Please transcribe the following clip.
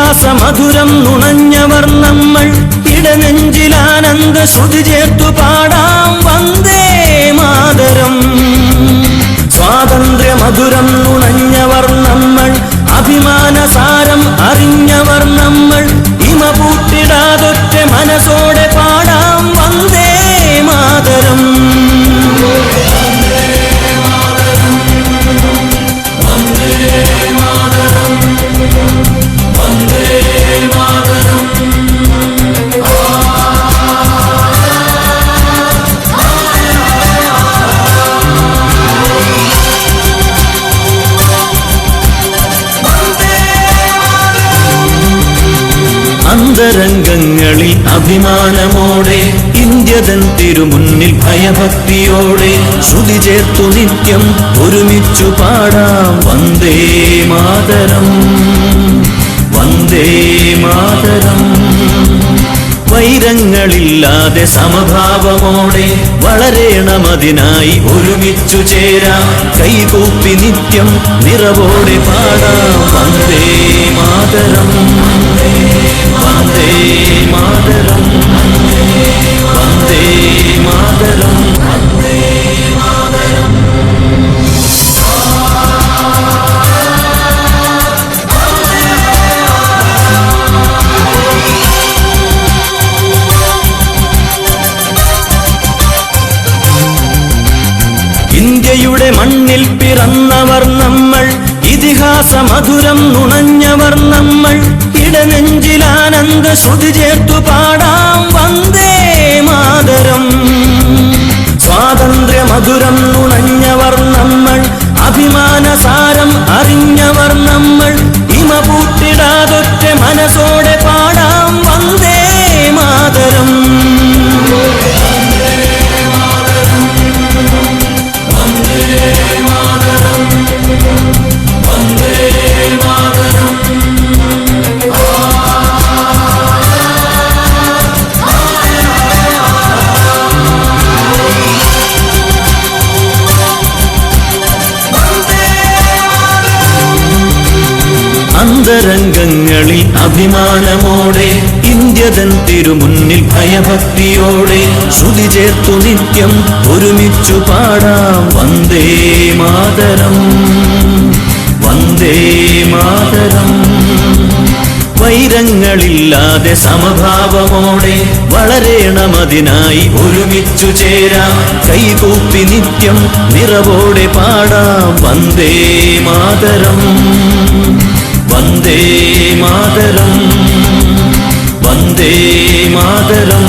ഇതിഹാസമധുരം നുണഞ്ഞവർ നമ്മൾ ഇടനെഞ്ചിലാനന്ദ ശ്രുതി ചേർത്തു പാടാം വന്ദേ മാതരം. സ്വാതന്ത്ര്യമധുരം നുണഞ്ഞവർ നമ്മൾ അഭിമാനസാരം അറിഞ്ഞവർ നമ്മൾ ഇമ പൂട്ടിടാതൊറ്റ മനസ്സോടെ പാടാം വന്ദേ മാതരം. അന്തരംഗങ്ങളിൽ അഭിമാനമോടെ ഇന്ത്യതൻ തിരുമുന്നിൽ ഭയഭക്തിയോടെ ശ്രുതി ചേർത്തു നിത്യം ഒരുമിച്ചു പാടാം വന്ദേ മാതരം വന്ദേ മാതരം. വൈരങ്ങളില്ലാതെ സമഭാവമോടെ വളരേണമതിനായി ഒരുമിച്ചു ചേരാം കൈകൂപ്പി നിത്യം നിറവോടെ പാടാം വന്ദേ മാതരം വന്ദേ മാതരം വന്ദേ മാതരം വന്ദേ മാതരം. ഇന്ത്യയുടെ മണ്ണിൽ പിറന്നവർ നമ്മൾ ഇതിഹാസമധുരം നുണഞ്ഞവർ നമ്മൾ ഇടനെഞ്ചിലാനന്ദ ശ്രുതി ചേർത്തു പാടാം വന്ദേ മാതരം. സ്വാതന്ത്ര്യമധുരം നുണഞ്ഞവർ നമ്മൾ അഭിമാനസാരം അറിഞ്ഞവർ നമ്മൾ ഇമ പൂട്ടിടാതൊറ്റ മനസ്സോടെ പാടാം വന്ദേ മാതരം. അന്തരംഗങ്ങളിൽ അഭിമാനമോടെ ഇന്ത്യതൻ തിരുമുന്നിൽ ഭയഭക്തിയോടെ ശ്രുതി ചേർത്തു നിത്യം ഒരുമിച്ചു പാടാം വന്ദേ മാതരം വന്ദേ മാതരം. വൈരങ്ങളില്ലാതെ സമഭാവമോടെ വളരേണമതിനായി ഒരുമിച്ചു ചേരാം കൈകൂപ്പി നിത്യം നിറവോടെ പാടാം വന്ദേ മാതരം വന്ദേ മാതരം വന്ദേ മാതരം.